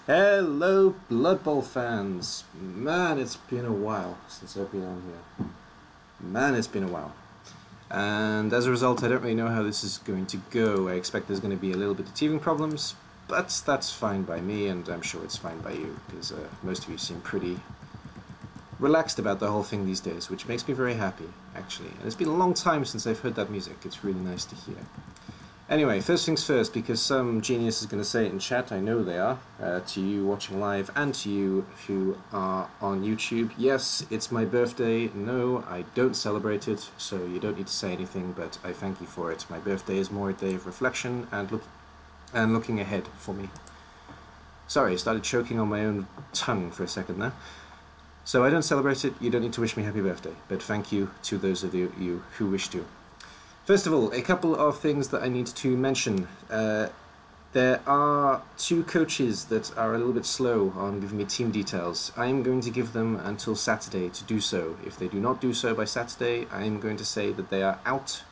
Hello, Blood Bowl fans! Man, it's been a while since I've been on here. Man, it's been a while. And as a result, I don't really know how this is going to go. I expect there's going to be a little bit of teething problems, but that's fine by me, and I'm sure it's fine by you, because most of you seem pretty relaxed about the whole thing these days, which makes me very happy, actually. And it's been a long time since I've heard that music. It's really nice to hear. Anyway, first things first, because some genius is going to say it in chat, I know they are, to you watching live and to you who are on YouTube. Yes, it's my birthday. No, I don't celebrate it, so you don't need to say anything, but I thank you for it. My birthday is more a day of reflection and looking ahead for me. Sorry, I started choking on my own tongue for a second there. So I don't celebrate it, you don't need to wish me happy birthday, but thank you to those of you who wish to. First of all, a couple of things that I need to mention. There are two coaches that are a little bit slow on giving me team details. I am going to give them until Saturday to do so. If they do not do so by Saturday, I am going to say that they are out.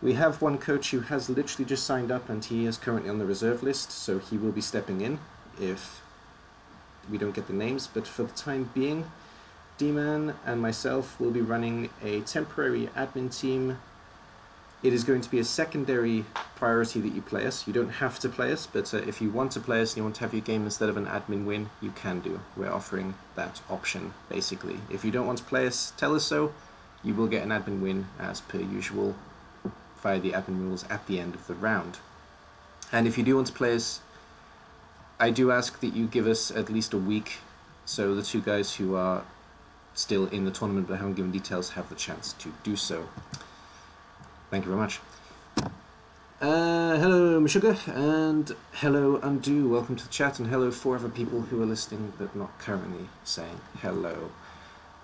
We have one coach who has literally just signed up and he is currently on the reserve list, so he will be stepping in if we don't get the names. But for the time being, D-Man and myself will be running a temporary admin team. It is going to be a secondary priority that you play us. You don't have to play us, but if you want to play us and you want to have your game instead of an admin win, you can do. We're offering that option, basically. If you don't want to play us, tell us so. You will get an admin win, as per usual, via the admin rules at the end of the round. And if you do want to play us, I do ask that you give us at least a week, so the two guys who are still in the tournament but haven't given details have the chance to do so. Thank you very much. Hello Meshuggah, and hello Undo, welcome to the chat, and hello four other people who are listening but not currently saying hello.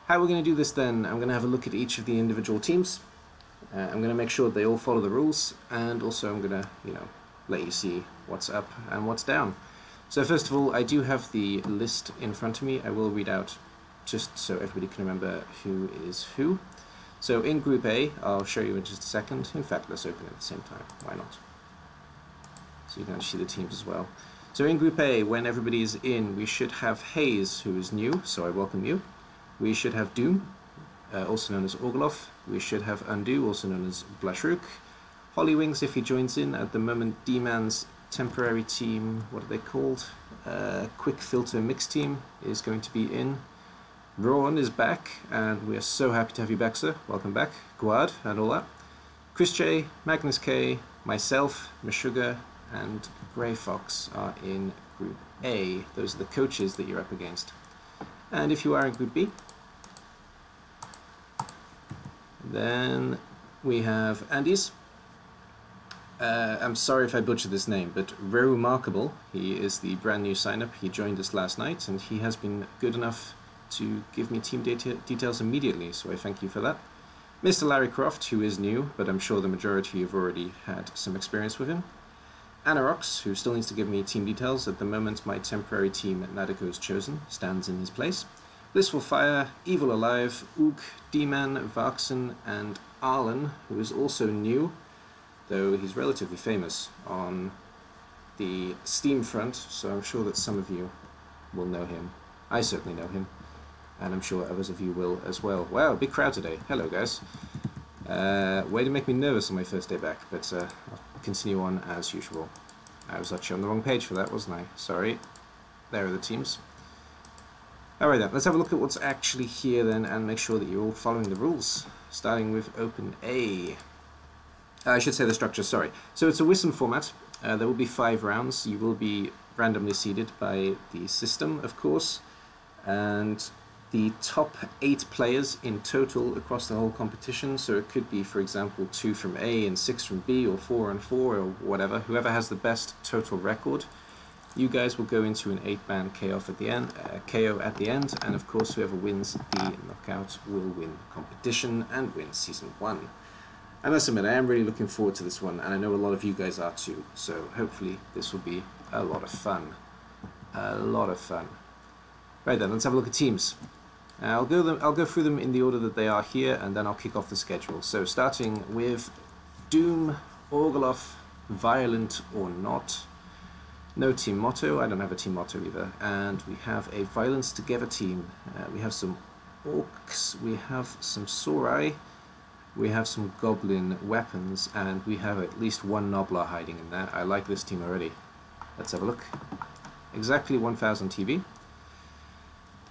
How we're going to do this then, I'm going to have a look at each of the individual teams. I'm going to make sure they all follow the rules, and also I'm going to, let you see what's up and what's down. So first of all, I do have the list in front of me. I will read out just so everybody can remember who is who. So in Group A, I'll show you in just a second. In fact, let's open it at the same time. Why not? So you can see the teams as well. So in Group A, when everybody is in, we should have Haze, who is new, so I welcome you. We should have Doom, also known as Orgoloff. We should have Undo, also known as Blashruk. Hollywings, if he joins in. At the moment, D-Man's temporary team, what are they called? Quick Filter Mix Team is going to be in. Rowan is back, and we are so happy to have you back, sir. Welcome back. Guad, and all that. Chris J, Magnus K, myself, Meshuggah, and Grey Fox are in Group A. Those are the coaches that you're up against. And if you are in Group B, then we have Andy's. I'm sorry if I butchered this name, but Remarkable. He is the brand new sign-up. He joined us last night, and he has been good enough to give me team details immediately, so I thank you for that. Mr. Larry Croft, who is new, but I'm sure the majority have already had some experience with him. Anarox, who still needs to give me team details. At the moment, my temporary team at Nadiko's chosen stands in his place. Blissful Fire, Evil Alive, Ook, D-Man, Varkson, and Arlen, who is also new, though he's relatively famous on the Steam front, so I'm sure that some of you will know him. I certainly know him, and I'm sure others of you will as well. Wow, big crowd today. Hello, guys. Way to make me nervous on my first day back, but I'll continue on as usual. I was actually on the wrong page for that, wasn't I? Sorry. There are the teams. Alright then, let's have a look at what's actually here then, and make sure that you're all following the rules. Starting with Open A. I should say the structure, sorry. So it's a WISM format. There will be 5 rounds. You will be randomly seeded by the system, of course. And the top 8 players in total across the whole competition, so it could be, for example, 2 from A and 6 from B, or 4 and 4, or whatever. Whoever has the best total record, you guys will go into an 8-man KO at the end, and of course whoever wins the knockout will win the competition and win Season 1. I must admit, I am really looking forward to this one, and I know a lot of you guys are too, so hopefully this will be a lot of fun. A lot of fun. Right then, let's have a look at teams. I'll go through them in the order that they are here, and then I'll kick off the schedule. So starting with Doom, Orgoloff, Violent or Not, No team motto. I don't have a team motto either. And we have a Violence Together team. We have some orcs, we have some Saurai, we have some goblin weapons, and we have at least one Noblar hiding in there. I like this team already. Let's have a look. Exactly 1000 TV.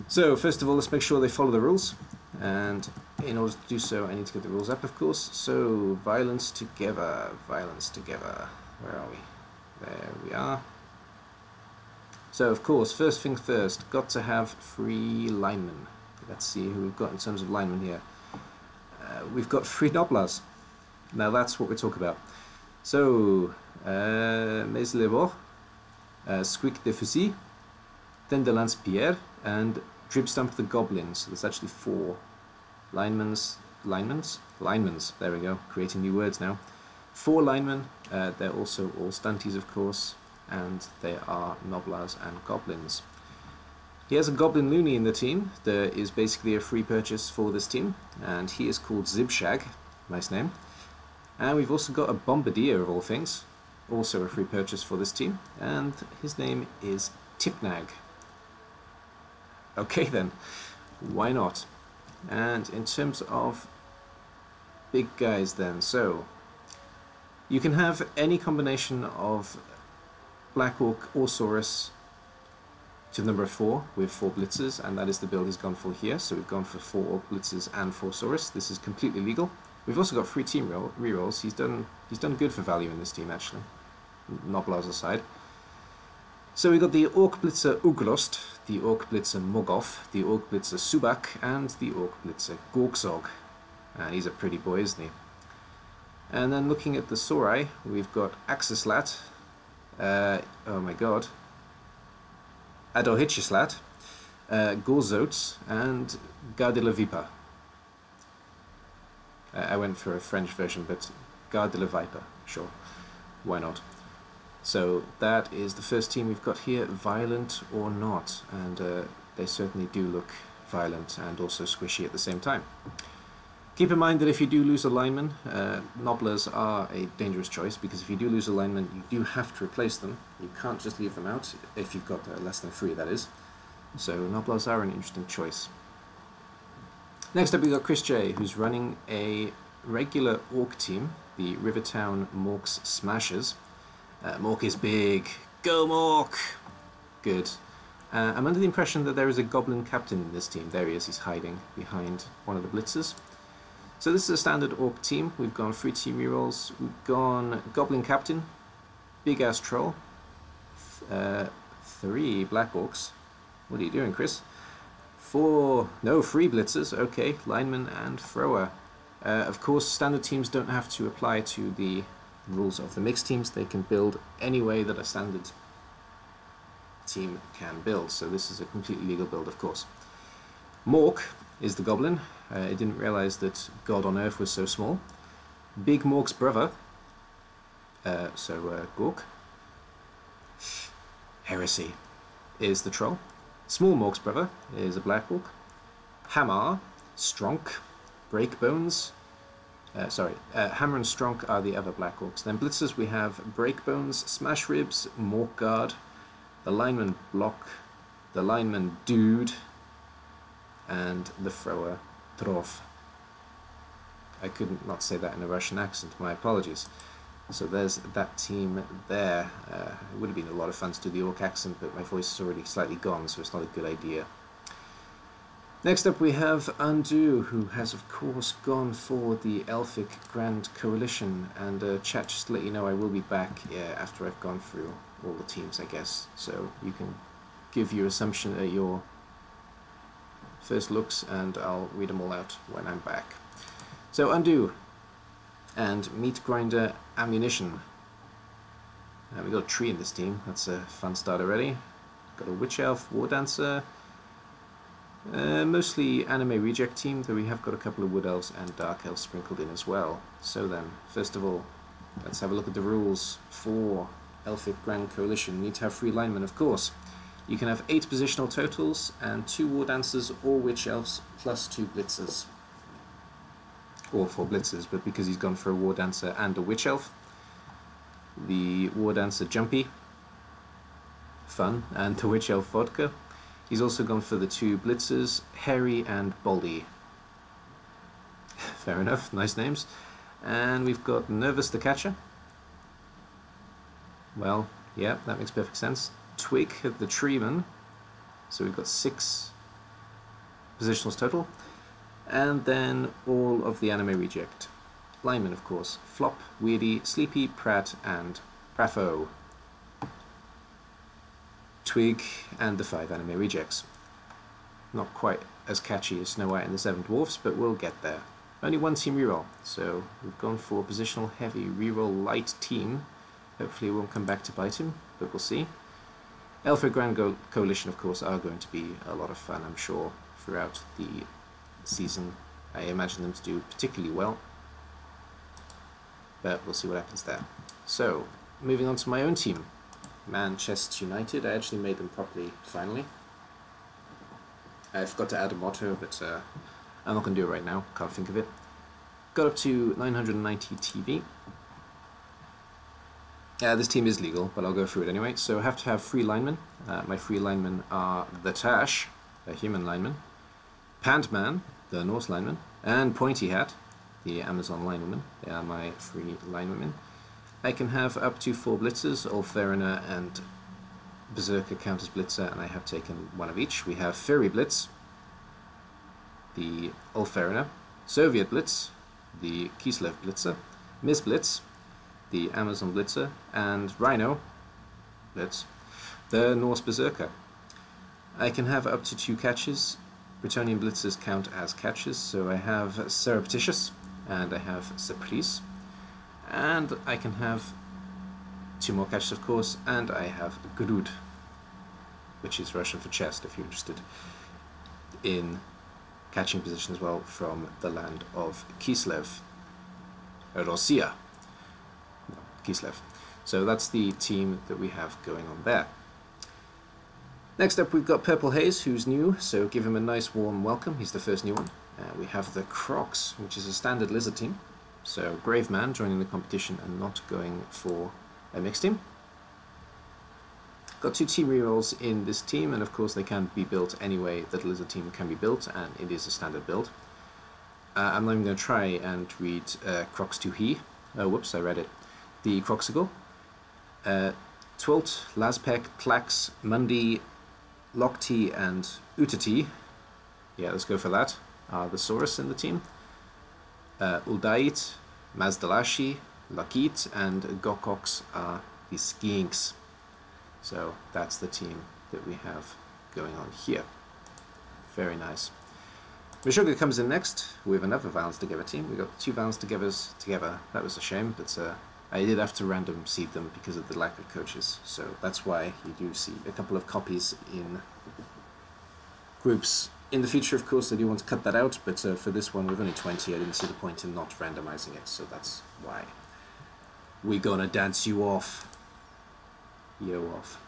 So first of all, let's make sure they follow the rules, and in order to do so I need to get the rules up, of course. So Violence Together, Violence Together, where are we? There we are. So of course, first things first, got to have 3 linemen. Let's see who we've got in terms of linemen here. We've got 3 Noblars. Now that's what we're talking about. So, Mes les bords, Squeak de Fusil, Ten de Lance-Pierre, and Drip Stump the Goblins. So there's actually 4 linemans, there we go, creating new words now. 4 linemen, they're also all stunties of course, and they are Noblars and Goblins. He has a Goblin Loony in the team. There is basically a free purchase for this team, and he is called Zibshag, nice name. And we've also got a Bombardier of all things, also a free purchase for this team, and his name is Tipnag. Okay then, why not? And in terms of big guys then, so you can have any combination of Black Orc or Saurus to the number of 4 with 4 blitzers, and that is the build he's gone for here. So we've gone for 4 Orc blitzers and 4 Saurus. This is completely legal. We've also got 3 team rerolls. He's done good for value in this team actually, Noblars aside. So we got the Orc Blitzer Uglost, the Orc Blitzer Mogov, the Orc Blitzer Subak, and the Orc Blitzer Gorksog. And he's a pretty boy, isn't he? And then looking at the Saurai, we've got Axislat, oh my god, Adohichislat, Gorzots, and Garde de la Viper. I went for a French version, but Garde de la Viper, sure, why not? So that is the first team we've got here, violent or not, and they certainly do look violent and also squishy at the same time. Keep in mind that if you do lose a lineman, Nobblers are a dangerous choice, because if you do lose a lineman, you do have to replace them. You can't just leave them out, if you've got less than 3, that is. So Nobblers are an interesting choice. Next up we've got Chris J, who's running a regular Orc team, the Rivertown Morks Smashers. Mork is big. Go Mork! Good. I'm under the impression that there is a Goblin Captain in this team. There he is, he's hiding behind one of the blitzers. So this is a standard Orc team. We've gone 3 team rerolls. We've gone Goblin Captain, Big Ass Troll, 3 Black Orcs. What are you doing, Chris? 3 blitzers, okay, lineman and thrower. Of course, standard teams don't have to apply to the rules of the mixed teams. They can build any way that a standard team can build, so this is a completely legal build, of course. Mork is the Goblin. I didn't realize that God on Earth was so small. Big Mork's brother, Gork. Heresy is the Troll. Small Mork's brother is a Black Orc. Hammer, Stronk, Breakbones. Hammer and Stronk are the other Black Orcs. Then blitzers we have Breakbones, Smash Ribs, Mork Guard, the Lineman Block, the Lineman Dude, and the thrower Trof. I couldn't not say that in a Russian accent, my apologies. So there's that team there. It would have been a lot of fun to do the Orc accent, but my voice is already slightly gone, so it's not a good idea. Next up we have Undo, who has of course gone for the Elphic Grand Coalition, and chat, just to let you know, I will be back after I've gone through all the teams, I guess, so you can give your assumption at your first looks and I'll read them all out when I'm back. So Undo and Meat Grinder Ammunition. We've got a tree in this team, that's a fun start already. Got a Witch Elf, War Dancer, mostly anime reject team, though we have got a couple of Wood Elves and Dark Elves sprinkled in as well. So then, first of all, let's have a look at the rules for Elphic Grand Coalition. You need to have 3 linemen, of course. You can have 8 positional totals and 2 War Dancers or Witch Elves plus 2 Blitzers. Or 4 Blitzers, but because he's gone for a War Dancer and a Witch Elf, the War Dancer Jumpy fun, and the Witch Elf Vodka. He's also gone for the 2 Blitzers, Harry and Baldy. Fair enough, nice names. And we've got Nervous the Catcher. Well, yeah, that makes perfect sense. Twig the Treeman. So we've got 6 positionals total. And then all of the anime reject. Linemen, of course. Flop, Weirdy, Sleepy, Pratt, and Praffo. Twig, and the 5 anime rejects. Not quite as catchy as Snow White and the 7 Dwarfs, but we'll get there. Only 1 team reroll, so we've gone for positional heavy reroll light team. Hopefully it won't come back to bite him, but we'll see. Elphic Grand Coalition, of course, are going to be a lot of fun, I'm sure, throughout the season. I imagine them to do particularly well, but we'll see what happens there. So, moving on to my own team. Manchester United. I actually made them properly finally. I forgot to add a motto, but I'm not going to do it right now, can't think of it. Got up to 990 TV. This team is legal, but I'll go through it anyway. So I have to have 3 linemen. My 3 linemen are the Tash, a human lineman, Pantman, the Norse lineman, and Pointy Hat, the Amazon linewoman. They are my 3 linewomen. I can have up to 4 blitzers, Ulferina and Berserker count as blitzer, and I have taken 1 of each. We have Fairy Blitz, the Ulferina, Soviet Blitz, the Kislev Blitzer, Miss Blitz, the Amazon Blitzer, and Rhino Blitz, the Norse Berserker. I can have up to 2 catches. Bretonian Blitzers count as catches, so I have Surreptitious and I have Surprise. And I can have 2 more catches, of course, and I have Grud, which is Russian for chest, if you're interested in catching position as well, from the land of Kislev, Rossiya. No, Kislev. So that's the team that we have going on there. Next up, we've got Purple Haze, who's new, so give him a nice warm welcome. He's the first new one. We have the Crocs, which is a standard lizard team. So Brave Man joining the competition and not going for a mixed team. Got 2 team rerolls in this team, and of course they can be built any way that a lizard team can be built, and it is a standard build. I'm not even going to try and read Crocs to He. Oh, whoops, I read it. The Croxigal. Twilt, Laspec, Clax, Mundi, Lockty, and Utati. Yeah, let's go for that. The Saurus in the team. Uldait, Mazdalashi, Lakit, and Gokox are the Skinks. So that's the team that we have going on here. Very nice. Meshuggah comes in next with another Valence Together team. We got 2 Valence Togethers together. That was a shame, but I did have to random seed them because of the lack of coaches. So that's why you do see a couple of copies in groups. In the future, of course, I do want to cut that out, but for this one, with only 20, I didn't see the point in not randomizing it, so that's why. We're gonna dance you off. Yo off.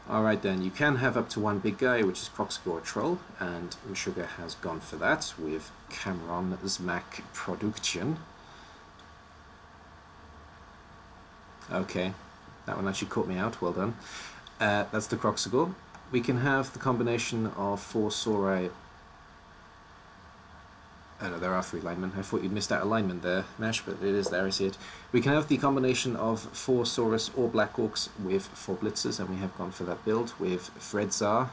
Alright then, you can have up to 1 big guy, which is Croxgore Troll, and Meshuggah has gone for that with Cameron Zmack Production. Okay, that one actually caught me out, well done. That's the Croxgore. We can have the combination of 4 Saurai. Oh no, there are 3 linemen. I thought you'd missed out a lineman there, Mesh, but it is there, I see it. We can have the combination of 4 Saurus or Black Orcs with 4 Blitzers, and we have gone for that build with Fredzar,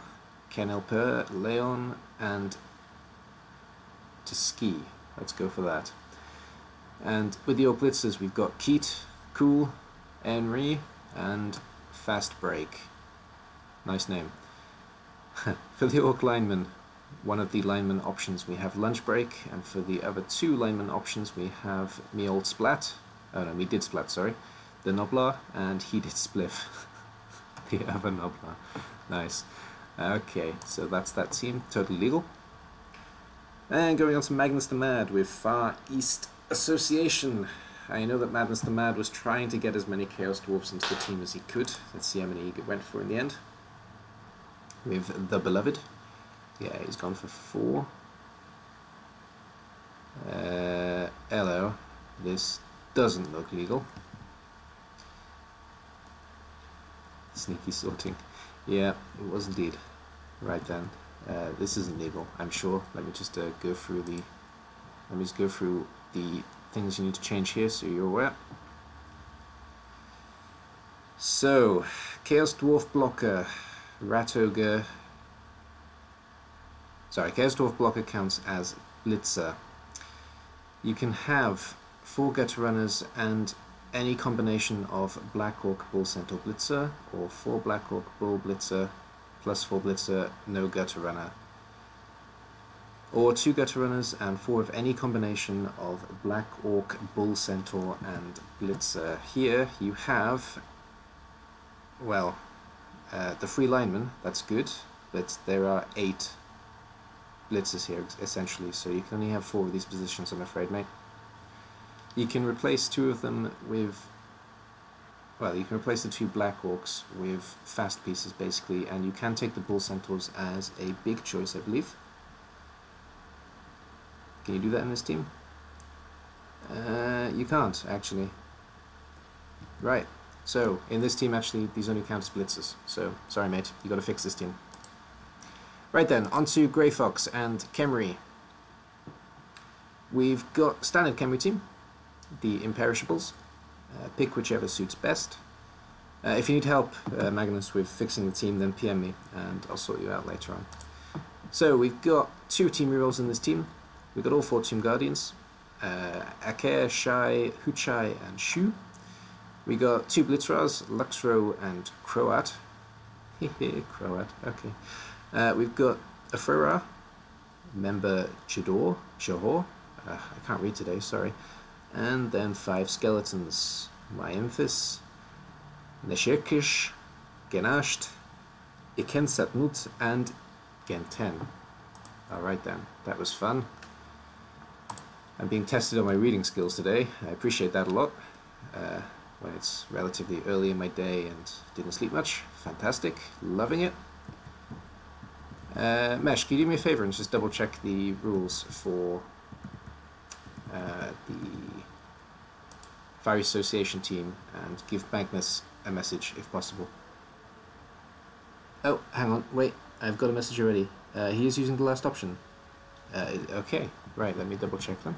Ken Elper, Leon, and Tuski. Let's go for that. And with the Orc Blitzers, we've got Keat, Cool, Henry, and Fast Break. Nice name. For the Orc lineman, one of the lineman options we have Lunch Break, and for the other 2 lineman options we have Me Old Splat. Oh no, Me Did Splat, sorry. The Noblar, and He Did Spliff. The other Noblar. Nice. Okay, so that's that team, totally legal. And going on to Magnus the Mad with Far East Association. I know that Madness the Mad was trying to get as many Chaos Dwarfs into the team as he could. Let's see how many he went for in the end. With the Beloved. Yeah, he's gone for 4. Hello. This doesn't look legal. Sneaky sorting. Yeah, it was indeed. Right then. This isn't legal, I'm sure. Let me just go through the... Let me just go through the things you need to change here so you're aware. So, Chaos Dwarf Blocker, Rat Ogre... Sorry, Chaos Dwarf Blocker counts as Blitzer. You can have 4 Gutter Runners and any combination of Black Orc, Bull, Centaur, Blitzer, or 4 Black Orc, Bull, Blitzer, plus 4 Blitzer, no Gutter Runner. Or 2 Gutter Runners and 4 of any combination of Black Orc, Bull, Centaur, and Blitzer. Here you have, well, the free lineman, that's good, but there are 8 Blitzers here, essentially, so you can only have 4 of these positions, I'm afraid, mate. You can replace 2 of them with, well, you can replace the 2 Black Orcs with fast pieces, basically, and you can take the Bull Centaurs as a big choice, I believe. Can you do that in this team? You can't, actually. Right, so, in this team, actually, these only count as Blitzers, so, sorry, mate, you gotta fix this team. Right then, on to Grey Fox and Khemri. We've got standard Khemri team, the Imperishables. Pick whichever suits best. If you need help, Magnus, with fixing the team, then PM me, and I'll sort you out later on. So, we've got 2 team rerolls in this team. We've got all 4 Tomb Guardians. Aker, Shai, Huchai, and Shu. We got 2 Blitzras, Luxro, and Croat. Hehe, Croat, okay. We've got a Frora, member Chidor, I can't read today, sorry. And then 5 skeletons, Myemphis, Neshirkish, Genasht, Ikensatnut, and Genten. Alright then, that was fun. I'm being tested on my reading skills today, I appreciate that a lot. When it's relatively early in my day and didn't sleep much, fantastic, loving it. Mesh, can you do me a favour and just double check the rules for the Fiery Association team and give Magnus a message if possible. Oh, hang on, wait, I've got a message already. He is using the last option. Okay, right, let me double check them.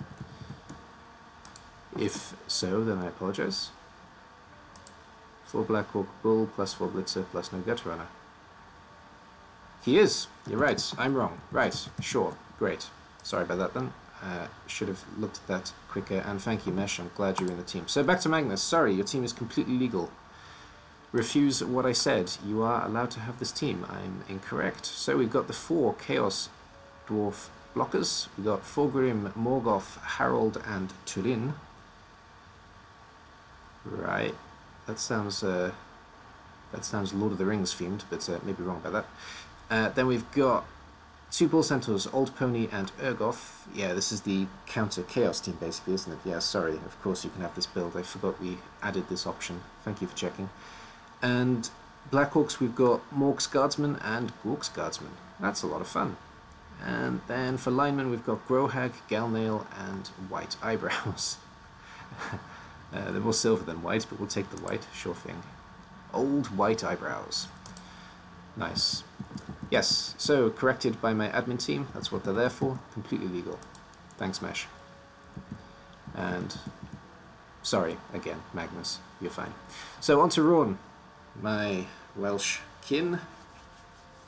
If so, then I apologise. 4 Black Orc Bull plus 4 Blitzer plus no Gutter Runner. He is! You're right, I'm wrong. Right, sure, great. Sorry about that then. Should have looked at that quicker, and thank you, Mesh, I'm glad you're in the team. So back to Magnus. Sorry, your team is completely legal. Refuse what I said. You are allowed to have this team. I'm incorrect. So we've got the 4 Chaos Dwarf blockers. We've got Fulgrim, Morgoth, Harold, and Turin. Right. That sounds Lord of the Rings themed, but maybe wrong about that. Then we've got 2 Bull Centaurs, Old Pony and Urgoth. Yeah, this is the counter Chaos team basically, isn't it? Yeah, sorry, of course you can have this build. I forgot we added this option. Thank you for checking. And Black Orcs, we've got Mork's Guardsman and Gork's Guardsman. That's a lot of fun. And then for linemen, we've got Grohag, Galnail, and White Eyebrows. They're more silver than white, but we'll take the white, sure thing. Old White Eyebrows. Nice. Yes, so corrected by my admin team, that's what they're there for, completely legal. Thanks, Mesh. And sorry, again, Magnus, you're fine. So on to Rawn, my Welsh kin.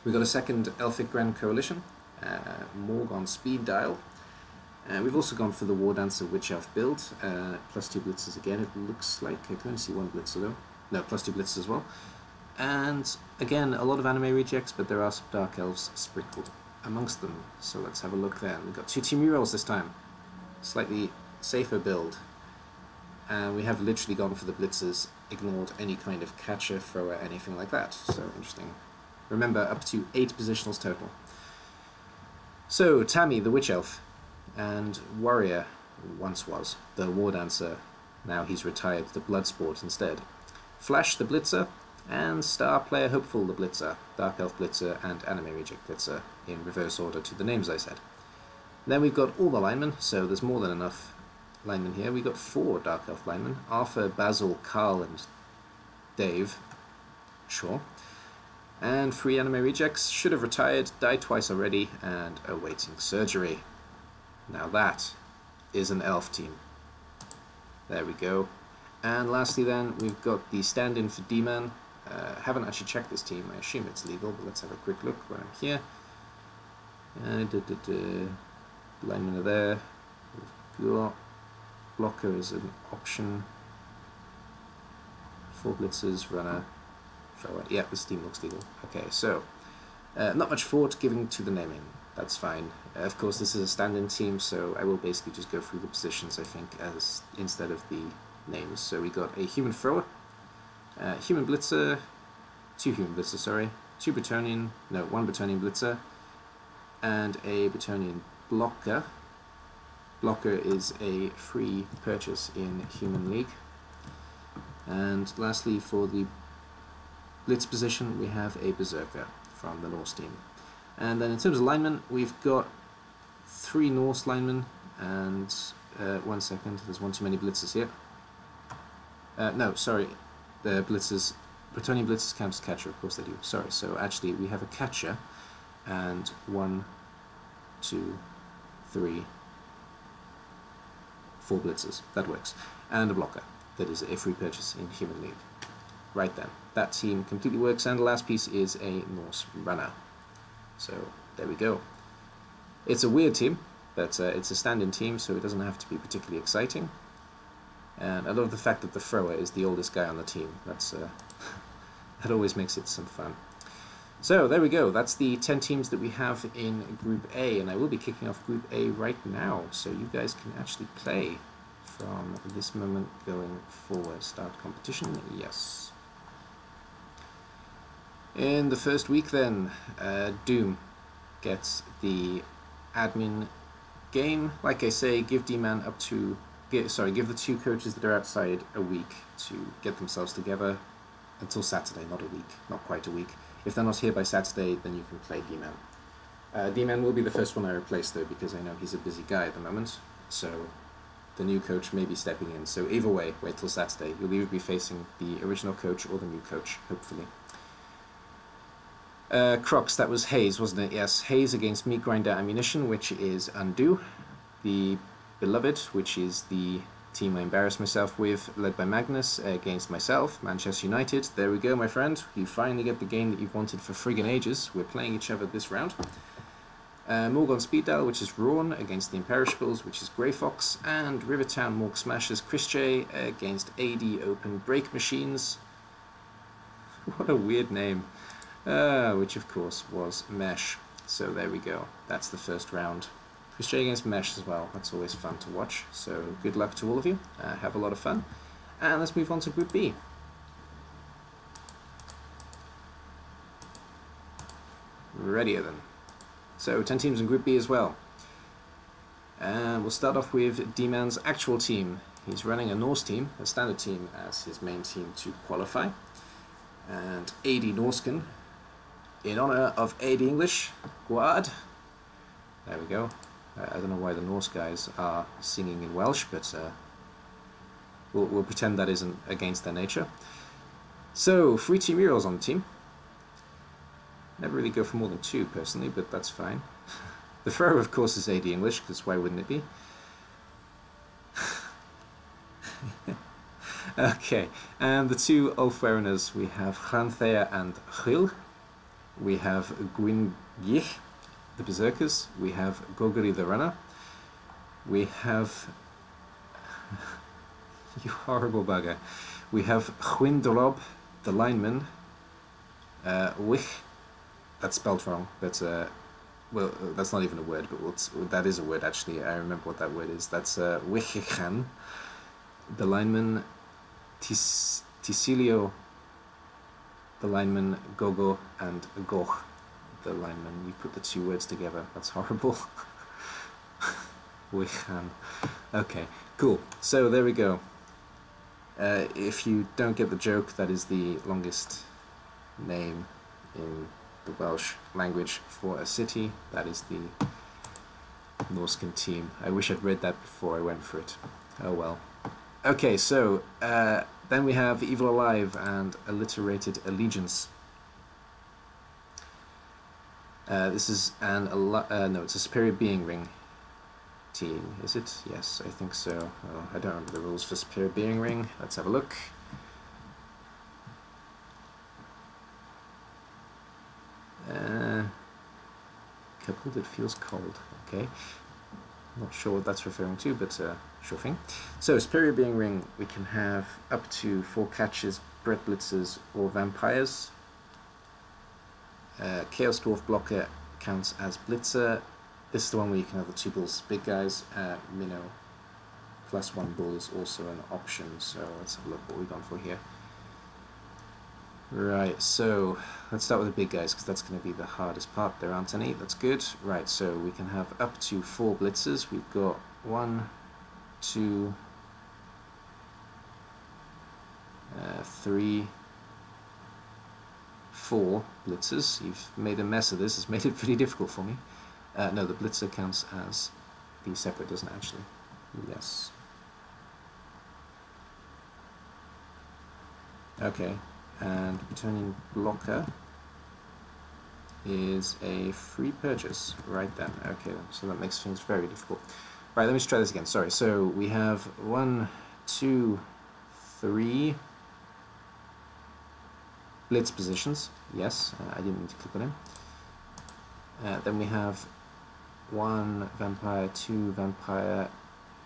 We've got a second Elphic Grand Coalition, Morg on speed dial. We've also gone for the War Dancer Witch Elf build, plus 2 blitzers again, it looks like. I can only see 1 blitzer though. No, plus 2 blitzers as well. And again, a lot of anime rejects, but there are some Dark Elves sprinkled amongst them. So let's have a look then. We've got 2 team rerolls this time. Slightly safer build. And we have literally gone for the blitzers, ignored any kind of catcher, thrower, anything like that. So interesting. Remember, up to 8 positionals total. So, Tammy, the Witch Elf, and Warrior, once was, the War Dancer. Now he's retired to Bloodsport instead. Flash, the Blitzer, and Star Player Hopeful, the Blitzer, Dark Elf Blitzer, and Anime Reject Blitzer, in reverse order to the names I said. Then we've got all the linemen, so there's more than enough linemen here. We've got 4 Dark Elf linemen, Arthur, Basil, Carl, and Dave. sure. And 3 anime rejects, should have retired, died twice already, and awaiting surgery. Now that is an elf team. There we go. And lastly then, we've got the stand-in for D-Man. Haven't actually checked this team, I assume it's legal, but let's have a quick look when I'm here. Linemen are there. We've got blocker is an option. 4 blitzers, runner, thrower. Yeah, this team looks legal. Okay, so not much thought giving to the naming. That's fine. Of course, this is a stand-in team, so I will basically just go through the positions, I think, as instead of the names. So we got a human thrower, human blitzer, 2 human blitzers, sorry, 1 Bretonian blitzer, and a Bretonian blocker. Blocker is a free purchase in Human League. And lastly, for the blitz position, we have a berserker from the Norse team. And then in terms of linemen, we've got 3 Norse linemen, and 1 second, there's one too many blitzers here. No, sorry, the blitzers, Bretonian blitzers counts as catcher, of course they do, sorry. So actually we have a catcher, and 1, 2, 3, 4 blitzers, that works, and a blocker, that is a free purchase in Human League. Right then, that team completely works, and the last piece is a Norse runner. So there we go. It's a weird team, but it's a stand-in team, so it doesn't have to be particularly exciting. And I love the fact that the thrower is the oldest guy on the team. That's that always makes it some fun. So there we go. That's the 10 teams that we have in Group A, and I will be kicking off Group A right now, so you guys can actually play from this moment going forward. Start competition, yes. In the first week then, Doom gets the admin game. Like I say, give D-Man up to, give the 2 coaches that are outside a week to get themselves together until Saturday, not a week, not quite a week. If they're not here by Saturday, then you can play D-Man. D-Man will be the first one I replace though, because I know he's a busy guy at the moment, so the new coach may be stepping in. So either way, wait till Saturday. You'll either be facing the original coach or the new coach, hopefully. Crocs, that was Haze, wasn't it? Yes, Haze against Meat Grinder Ammunition, which is Undo. The Beloved, which is the team I embarrassed myself with, led by Magnus, against myself, Manchester United. There we go, my friend. You finally get the game that you've wanted for friggin' ages. We're playing each other this round. Morgon Speed Dial, which is Rawn, against the Imperishables, which is Grey Fox. And Rivertown Morg Smashers Chris J against AD Open Break Machines. What a weird name. Which of course was Mesh. So there we go. That's the first round. Chris J against Mesh as well. That's always fun to watch. So good luck to all of you. Have a lot of fun. And let's move on to Group B. Ready then. So 10 teams in Group B as well. And we'll start off with D-Man's actual team. He's running a Norse team, a standard team, as his main team to qualify. And AD Norsken, in honor of AD English, Guad. There we go. I don't know why the Norse guys are singing in Welsh, but we'll pretend that isn't against their nature. So, 3 team heroes on the team. Never really go for more than 2 personally, but that's fine. The thrower, of course, is AD English, because why wouldn't it be? Okay, and the 2 Ulfwereners, we have Chanthea and Chil. We have Gwyn-Gich, the Berserkers. We have Goguri the Runner. We have... you horrible bugger. We have Chwindolob, the Lineman. Wich, that's spelled wrong, but... well, that's not even a word, but that is a word actually. I remember what that word is. That's Wichichan, the Lineman. Tisilio, the Lineman, Gogo, and Goch, the Lineman. You put the 2 words together. That's horrible. Wichan. Okay, cool. So there we go. If you don't get the joke, that is the longest name in the Welsh language for a city. That is the Norsken team. I wish I'd read that before I went for it. Oh well. Okay, so Then we have Evil Alive and Alliterated Allegiance. This is no, it's a Superior Being Ring team, is it? Yes, I think so. Well, I don't remember the rules for Superior Being Ring. Let's have a look. Coupled, it feels cold. Okay. Not sure what that's referring to, but sure thing. So, Superior Being Ring, we can have up to 4 catches, Bret Blitzers, or Vampires. Chaos Dwarf Blocker counts as Blitzer. This is the one where you can have the 2 bulls, big guys. Minnow +1 bull is also an option, so let's have a look what we've gone for here. Right, so let's start with the big guys because that's going to be the hardest part. There aren't any, that's good. Right, so we can have up to 4 blitzers. We've got 1, 2, 3, 4 blitzers. You've made a mess of this, it's made it pretty difficult for me. No, the blitzer counts as the separate, doesn't it, actually? Yes. Okay. And returning blocker is a free purchase right then. Okay, so that makes things very difficult. Right, let me just try this again. Sorry. So we have 1, 2, 3 blitz positions. Yes, I didn't mean to click on him. Then we have 1 vampire, 2 vampire,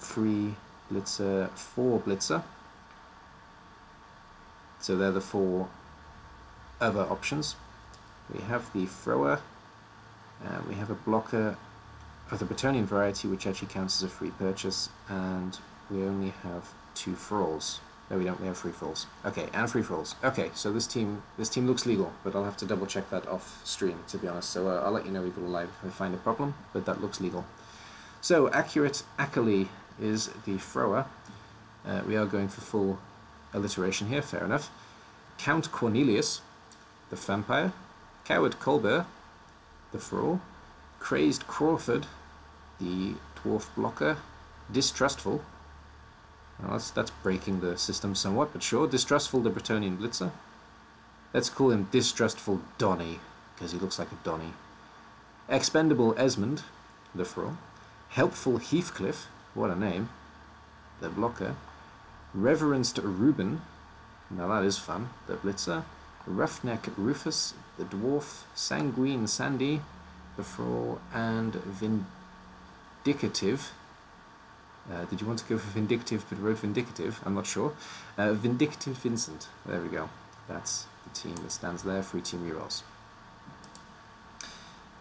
3 blitzer, 4 blitzer. So they're the 4 other options. We have the thrower, we have a blocker of the Bretonian variety, which actually counts as a free purchase, and we only have 2 thralls. No, we don't. We have 3 thralls. Okay, and 3 thralls. Okay, so this team looks legal, but I'll have to double check that off stream, to be honest. So I'll let you know Evil Alive if I find a problem, but that looks legal. So Accurate Ackley is the thrower. We are going for full alliteration here, fair enough. Count Cornelius, the vampire. Coward Colbert, the thrall. Crazed Crawford, the dwarf blocker. Distrustful. Well, that's breaking the system somewhat, but sure. Distrustful, the Bretonian blitzer. Let's call him Distrustful Donny, because he looks like a Donny. Expendable Esmond, the thrall. Helpful Heathcliff, what a name, the blocker. Reverenced Reuben, now that is fun, the blitzer. Roughneck Rufus, the dwarf. Sanguine Sandy, the thrall. And Vindicative. Did you want to go for Vindictive but wrote Vindicative? I'm not sure. Vindictive Vincent, there we go. That's the team that stands there, 3 team rerolls.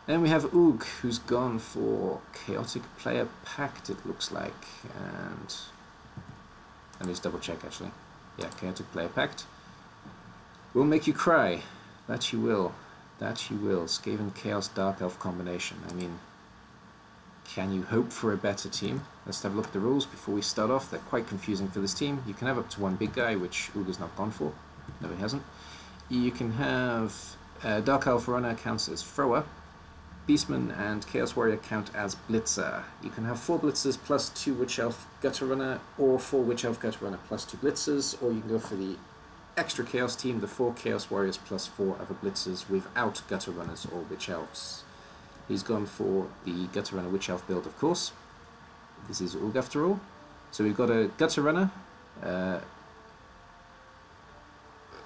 Then we have Oog, who's gone for Chaotic Player Pact, it looks like. And let me just double check actually. Yeah, Chaotic Player Pact. Will make you cry. That you will. That you will. Skaven Chaos Dark Elf combination. I mean, can you hope for a better team? Let's have a look at the rules before we start off. They're quite confusing for this team. You can have up to 1 big guy, which Oog has not gone for. No, he hasn't. You can have Dark Elf Runner counts as thrower. Beastman and Chaos Warrior count as blitzer. You can have 4 blitzers plus 2 Witch Elf Gutter Runner, or 4 Witch Elf Gutter Runner plus 2 blitzers, or you can go for the extra Chaos team, the 4 Chaos Warriors plus 4 other blitzers without Gutter Runners or Witch Elves. He's gone for the Gutter Runner Witch Elf build, of course. This is Oog after all. So we've got a Gutter Runner,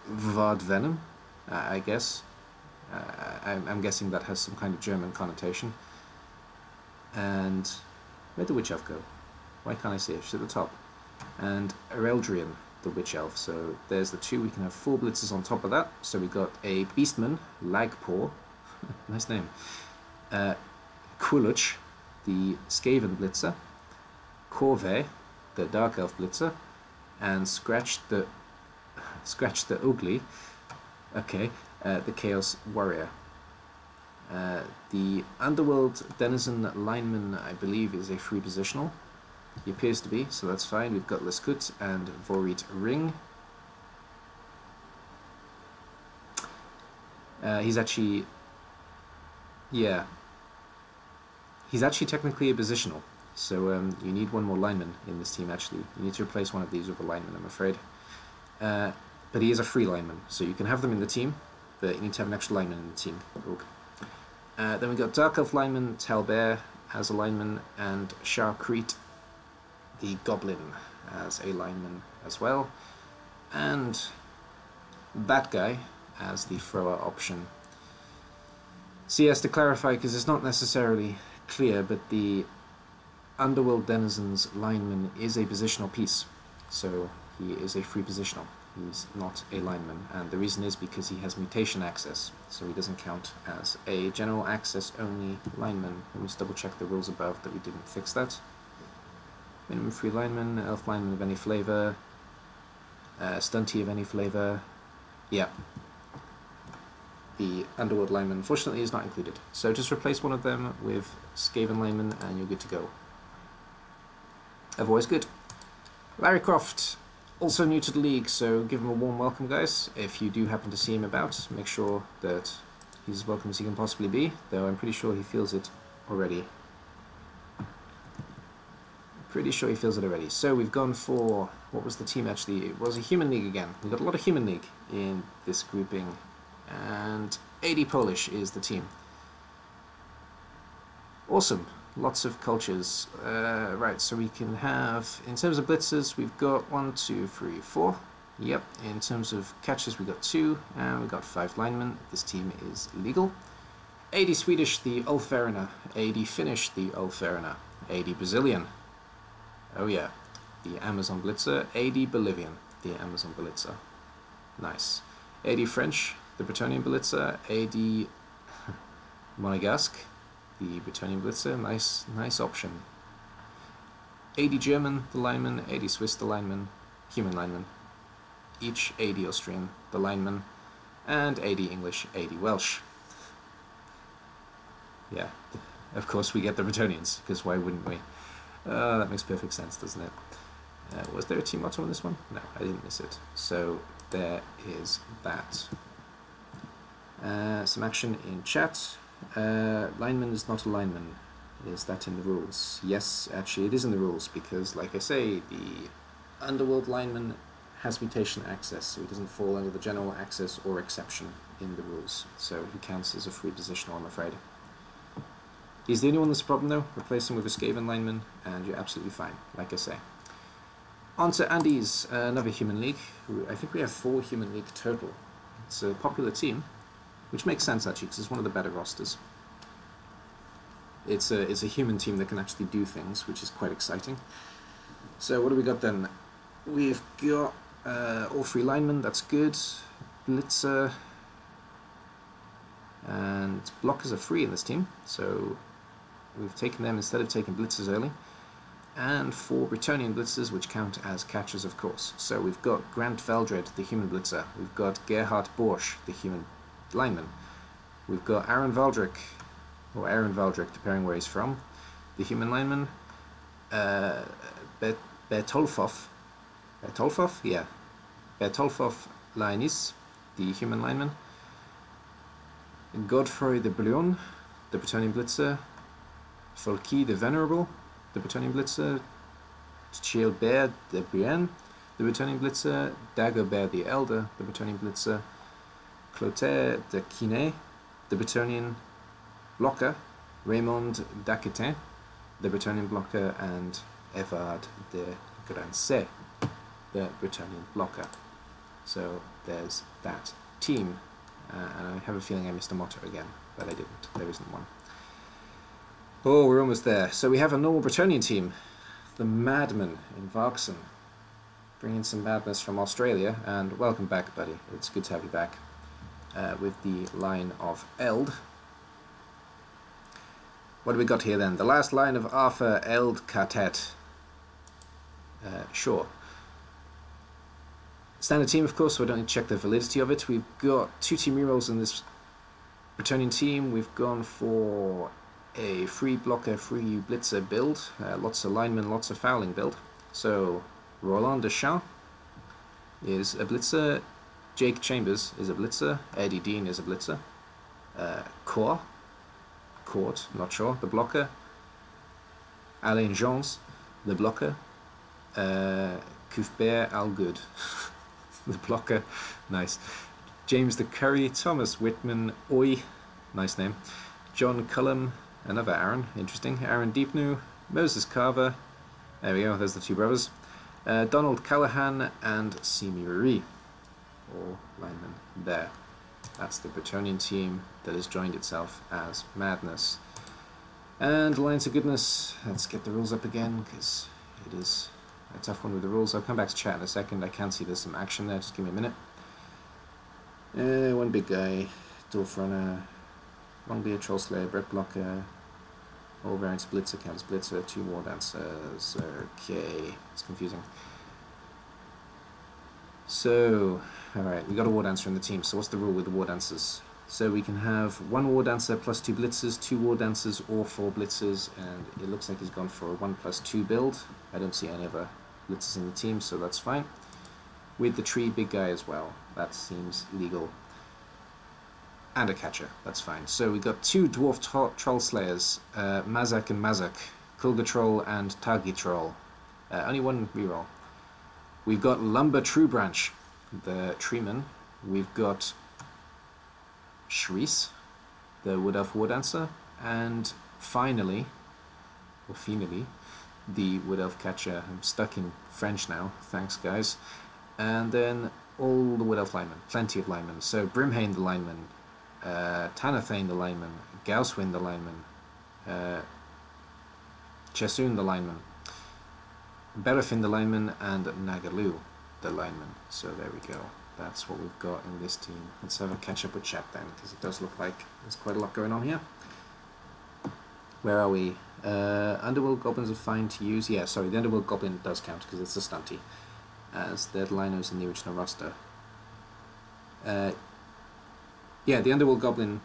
Vard Venom, I guess. I'm guessing that has some kind of German connotation. And where'd the Witch Elf go? Why can't I see it? She's at the top. And Ereldrian, the Witch Elf. So there's the 2. We can have 4 blitzers on top of that. So we've got a Beastman, Lagpaw, nice name. Quilluch, the Skaven blitzer. Corvée, the Dark Elf blitzer. And Scratch the Ugly. Okay. The Chaos Warrior. The Underworld Denizen Lineman, I believe, is a free positional. He appears to be, so that's fine. We've got Leskut and Vorit Ring. He's actually... yeah. He's actually technically a positional. So you need 1 more lineman in this team, actually. You need to replace one of these with a lineman, I'm afraid. but he is a free lineman, so you can have them in the team, but you need to have an extra lineman in the team. Then we got Dark Elf lineman, Talbert as a lineman, and Sharkreet, the Goblin, as a lineman as well, and that guy as the thrower option. So yes, to clarify, because it's not necessarily clear, but the Underworld Denizens lineman is a positional piece, so he is a free positional. He's not a lineman, and the reason is because he has mutation access, so he doesn't count as a general access only lineman. Let me just double check the rules above that we didn't fix that. Minimum free lineman, elf lineman of any flavor, stunty of any flavor. Yeah. The Underworld lineman, unfortunately, is not included. So just replace one of them with Skaven lineman and you're good to go. Otherwise good. Larry Croft, also new to the league, so give him a warm welcome, guys. If you do happen to see him about, make sure that he's as welcome as he can possibly be, though I'm pretty sure he feels it already. So we've gone for, what was the team actually? It was a Human League again. We've got a lot of Human League in this grouping, and 80 Polish is the team. Awesome. Lots of cultures. Right, so we can have, in terms of blitzers, we've got 1, 2, 3, 4. Yep, in terms of catches, we've got 2, and we've got 5 linemen. This team is legal. 80 Swedish, the Ulfarina. 80 Finnish, the Ulfarina. 80 Brazilian. Oh yeah, the Amazon Blitzer. 80 Bolivian, the Amazon Blitzer. Nice. 80 French, the Bretonian Blitzer. 80 Monegasque, the Bretonian Blitzer. Nice option. 80 German, the lineman. 80 Swiss, the lineman. Human lineman. Each 80 Austrian, the lineman. And 80 English, 80 Welsh. Yeah, of course we get the Bretonians, because why wouldn't we? That makes perfect sense, doesn't it? Was there a team motto on this one? No, I didn't miss it. So there is that. Some action in chat. Lineman is not a lineman. Is that in the rules? Yes, actually it is in the rules, because like I say, the Underworld lineman has mutation access, so he doesn't fall under the general access or exception in the rules. So he counts as a free positional, I'm afraid. He's the only one that's a problem though. Replace him with a Skaven lineman and you're absolutely fine, like I say. On to Andy's, another Human League. I think we have 4 Human League total. It's a popular team, which makes sense actually, because it's one of the better rosters. It's a human team that can actually do things, which is quite exciting. So what do we got then? We've got all 3 linemen, that's good. Blitzer and blockers are free in this team, so we've taken them instead of taking blitzers early. And 4 Bretonian blitzers, which count as catchers, of course. So we've got Grant Veldred, the human blitzer. We've got Gerhard Borsch, the human lineman. We've got Aaron Valdrick, or Aaron Valdrick, depending where he's from, the human lineman. Bertolfov, yeah. Bertolfov Lionis, the human lineman. Godfrey de Bouillon, the Bretonian blitzer. Folky the Venerable, the Bretonian blitzer. Gilbert de Brienne, the Bretonian blitzer. Dagobert the Elder, the Bretonian blitzer. Clotaire de Quinet, the Bretonian blocker. Raymond Daquetin, the Bretonian blocker, and Evard de Grancet, the Bretonian blocker. So there's that team. And I have a feeling I missed a motto again, but I didn't. There isn't one. Oh, we're almost there. So we have a normal Bretonian team. The Madmen in Varksen. Bringing some madness from Australia. And welcome back, buddy. It's good to have you back. With the line of Eld. What do we got here then? The last line of Arthur Eld Quartet. Sure. Standard team, of course, so I don't need to check the validity of it. We've got 2 team rerolls in this Bretonian team. We've gone for a free blocker, free blitzer build. Lots of linemen, lots of fouling build. So, Roland Deschamps is a blitzer. Jake Chambers is a blitzer. Eddie Dean is a blitzer. Court, not sure, the blocker. Alain Jones, the blocker. Cuthbert Algood. the blocker, nice. James the Curry, Thomas Whitman, Oi, nice name. John Cullum, another Aaron, interesting. Aaron Deepnew, Moses Carver, there we go, there's the two brothers. Donald Callahan and Simi Ruri, all linemen there. That's the Bretonian team that has joined itself as Madness. And Alliance of Goodness, let's get the rules up again, because it is a tough one with the rules. I'll come back to chat in a second. I can see there's some action there, just give me a minute. One big guy, Dwarf Runner, one Beer Troll Slayer, Brett Blocker, all variants, Blitzer, Counter Blitzer, 2 War Dancers. Okay, it's confusing. So, alright, we got a War Dancer in the team, so what's the rule with the War Dancers? So we can have 1 War Dancer plus 2 Blitzers, 2 War Dancers or 4 Blitzers, and it looks like he's gone for a 1+2 build. I don't see any other Blitzers in the team, so that's fine. With the tree big guy as well, that seems legal. And a catcher, that's fine. So we got 2 Dwarf Troll Slayers, Mazak and Mazak, Kulga Troll and Tagi Troll. Only 1 reroll. We've got Lumber True Branch, the Treeman. We've got Shreese, the Wood Elf War Dancer, and finally, the Wood Elf Catcher. I'm stuck in French now, thanks guys. And then all the Wood Elf linemen, plenty of linemen. So Brimhane the lineman, Tanathane the lineman, Gauswin the lineman, Chesoon the lineman, Berefin the lineman, and Nagalu the lineman. So there we go. That's what we've got in this team. Let's have a catch up with chat then, because it does look like there's quite a lot going on here. Where are we? Underworld Goblins are fine to use. Yeah, sorry, the Underworld Goblin does count because it's a stunty, as they're the Linos in the original roster. Yeah, the Underworld Goblin,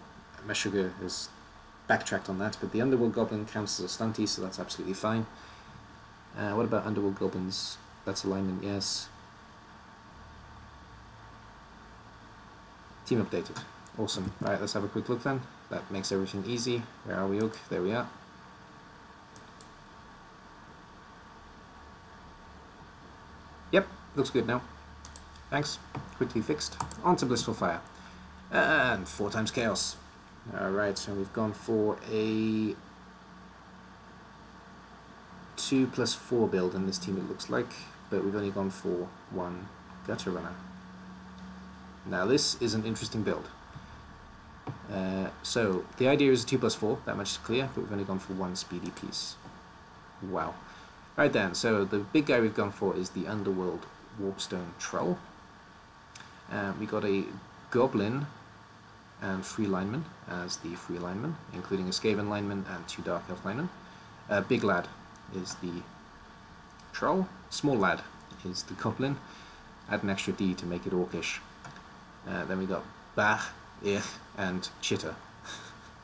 Meshuggah has backtracked on that, but the Underworld Goblin counts as a stunty, so that's absolutely fine. What about Underworld Goblins? That's alignment, yes. Team updated. Awesome. Right, let's have a quick look then. That makes everything easy. Where are we, Ugh? There we are. Yep, looks good now. Thanks. Quickly fixed. On to Blissful Fire. And 4 times Chaos. Alright, so we've gone for a 2+4 build in this team, it looks like, but we've only gone for 1 Gutter Runner. Now this is an interesting build. So the idea is a 2+4, that much is clear, but we've only gone for 1 speedy piece. Wow. Right then, so the big guy we've gone for is the Underworld Warpstone Troll. We got a Goblin and Free Lineman as the Free Lineman, including a Skaven Lineman and 2 Dark Elf Linemen. Big Lad is the Troll. Small Lad is the Goblin. Add an extra D to make it orcish. Then we got Bach, Ich, and Chitter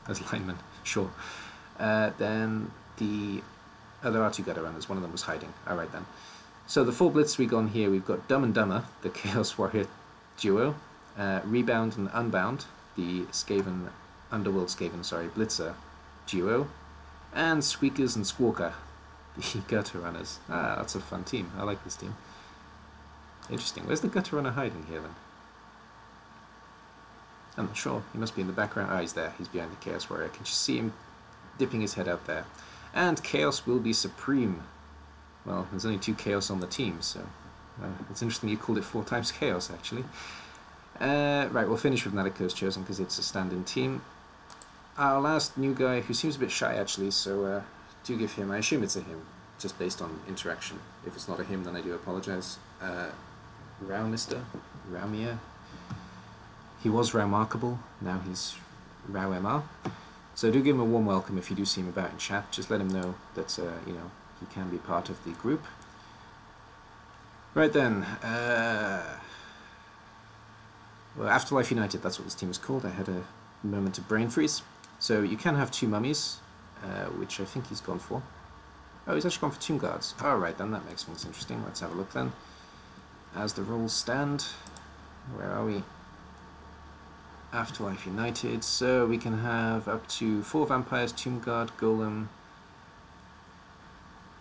as linemen, sure. Then there are 2 Gutter Runners, one of them was hiding. Alright then. So the 4 Blitz we got on here, we've got Dumb and Dumber, the Chaos Warrior duo, Rebound and Unbound, the Underworld Skaven, Blitzer duo, and Squeakers and Squawker, the Gutter Runners. Ah, that's a fun team. I like this team. Interesting. Where's the Gutter Runner hiding here then? I'm not sure. He must be in the background. Ah, he's there. He's behind the Chaos Warrior. Can you see him dipping his head out there? And Chaos will be supreme. Well, there's only 2 Chaos on the team, so it's interesting you called it 4 times Chaos, actually. Right, we'll finish with Nadiko's chosen because it's a stand-in team. Our last new guy, who seems a bit shy, actually, so do give him, I assume it's a him, just based on interaction. If it's not a him, then I do apologize. Raumir. He was Remarkable, now he's Raumr. So do give him a warm welcome if you do see him about in chat. Just let him know that you know, he can be part of the group. Right then, well, Afterlife United, that's what this team is called. I had a moment of brain freeze. So you can have 2 mummies, which I think he's gone for. Oh, he's actually gone for Tomb Guards. Alright then, that makes things interesting. Let's have a look then. As the rules stand, where are we? Afterlife United, so we can have up to 4 vampires, Tomb Guard, Golem,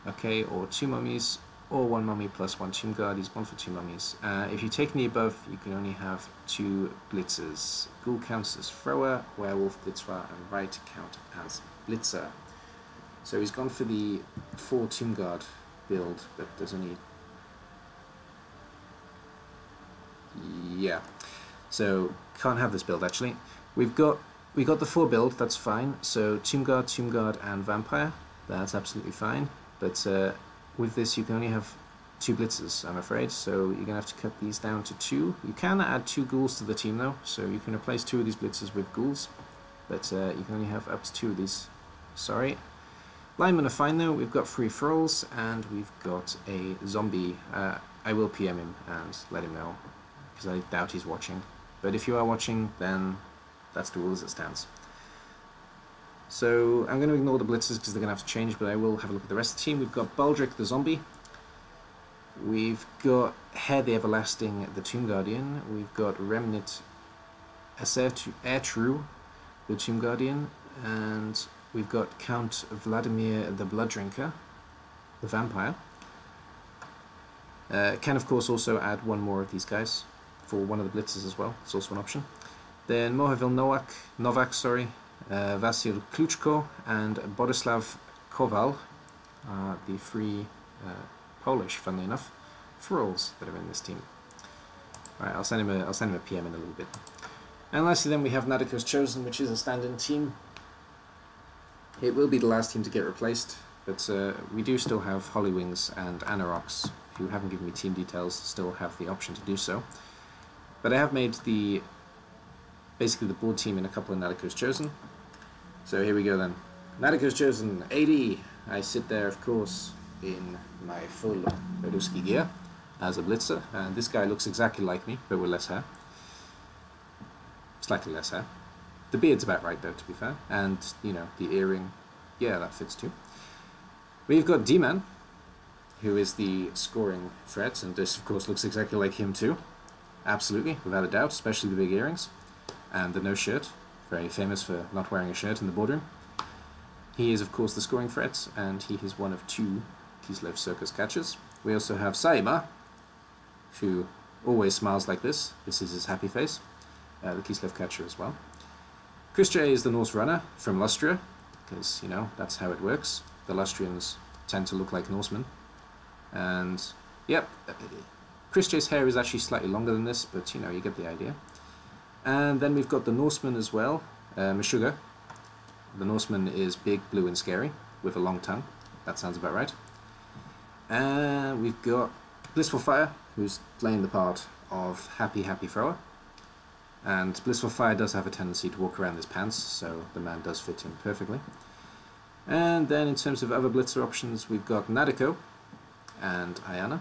okay, or 2 mummies, or 1 mummy plus 1 tomb guard. He's 1 for 2 mummies. If you take any above, you can only have 2 blitzers. Ghoul counts as thrower, werewolf, blitzer, and right count as blitzer. So he's gone for the 4 tomb guard build, but there's only... yeah. So can't have this build actually. We got the 4 build, that's fine. So tomb guard, and vampire, that's absolutely fine. But with this you can only have 2 blitzers, I'm afraid. So you're gonna have to cut these down to 2. You can add 2 ghouls to the team though, so you can replace 2 of these blitzers with ghouls. But you can only have up to 2 of these. Sorry. Linemen are fine though. We've got 3 thralls and we've got a zombie. I will PM him and let him know, because I doubt he's watching. But if you are watching, then that's the rule as it stands. So I'm going to ignore the blitzers because they're going to have to change, but I will have a look at the rest of the team. We've got Baldric the zombie. We've got Hair the Everlasting the Tomb Guardian. We've got Remnant Airtrue the Tomb Guardian. And we've got Count Vladimir the Blood Drinker, the Vampire. Can of course also add 1 more of these guys for 1 of the blitzers as well. It's also an option. Then Mohavil Novak, Vasil Kluchko and Borislav Kowal are the 3 Polish, funnily enough, thralls that are in this team. Alright, I'll send him a PM in a little bit. And lastly then we have Nadiko's Chosen, which is a stand-in team. It will be the last team to get replaced, but we do still have Hollywings and Anorax, who haven't given me team details, still have the option to do so. But I have made basically the board team in a couple of Nadiko's Chosen. So here we go then. Nadiko's Chosen, AD. I sit there, of course, in my full Ruski gear as a blitzer, and this guy looks exactly like me, but with less hair. Slightly less hair. The beard's about right though, to be fair, and, you know, the earring, yeah, that fits too. We've got D-Man, who is the scoring threat, and this, of course, looks exactly like him too. Absolutely, without a doubt, especially the big earrings. And the no shirt, very famous for not wearing a shirt in the boardroom. He is, of course, the scoring threat, and he is 1 of 2 Kislev Circus catchers. We also have Saima, who always smiles like this. This is his happy face. The Kislev catcher as well. Christian is the Norse runner from Lustria, because, you know, that's how it works. The Lustrians tend to look like Norsemen. And, yep, Christian's hair is actually slightly longer than this, but, you know, you get the idea. And then we've got the Norseman as well, Meshuggah. The Norseman is big, blue and scary, with a long tongue. That sounds about right. And we've got Blissful Fire, who's playing the part of Happy Thrower. And Blissful Fire does have a tendency to walk around his pants, so the man does fit in perfectly. And then in terms of other blitzer options, we've got Nadiko and Ayana.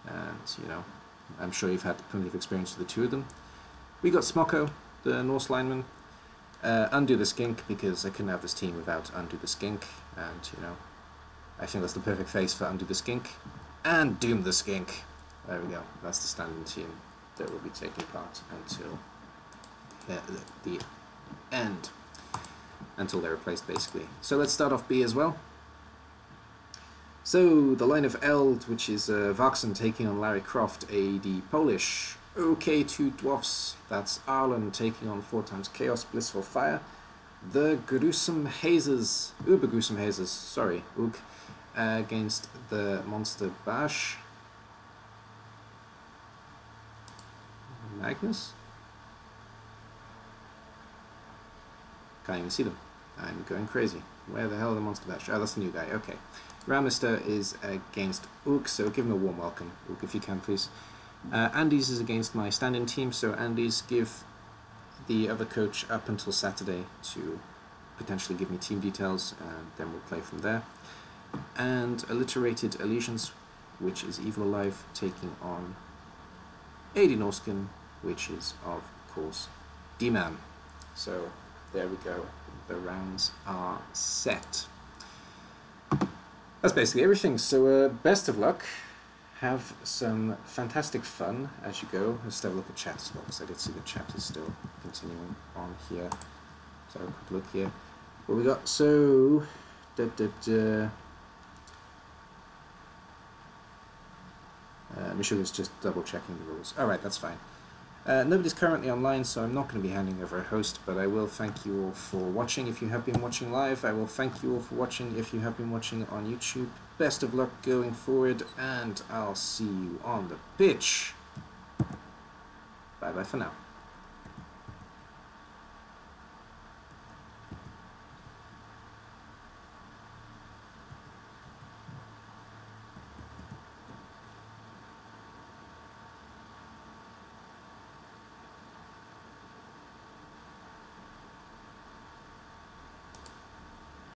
And, you know, I'm sure you've had plenty of experience with the 2 of them. We got Smoko, the Norse lineman. Undo the Skink, because I couldn't have this team without Undo the Skink. And, you know, I think that's the perfect face for Undo the Skink. And Doom the Skink. There we go. That's the standing team that will be taking part until the end. Until they're replaced, basically. So let's start off B as well. So, the line of Eld, which is Vaxen taking on Larry Croft, AD Polish. OK, 2 Dwarfs, that's Arlen taking on 4 times Chaos, Blissful Fire. The Gruesome Hazes, Gruesome Hazes, sorry, against the Monster Bash. Magnus? Can't even see them. I'm going crazy. Where the hell are the Monster Bash? Oh, that's the new guy, okay. Ramister is against Ook, so give him a warm welcome, Ook, if you can, please. Andy's is against my stand-in team, so Andy's give the other coach up until Saturday to potentially give me team details, and then we'll play from there. And Alliterated Allegiance, which is Evil Alive, taking on AD Norskin, which is, of course, D-Man. So, there we go. The rounds are set. That's basically everything, so best of luck. Have some fantastic fun as you go. Let's have a look at chat as well, because I did see the chat is still continuing on here. So have a quick look here. What we got? So, Meshuggah's just double checking the rules. Alright, that's fine. Nobody's currently online, so I'm not going to be handing over a host, but I will thank you all for watching if you have been watching live. I will thank you all for watching if you have been watching on YouTube. Best of luck going forward, and I'll see you on the pitch. Bye-bye for now.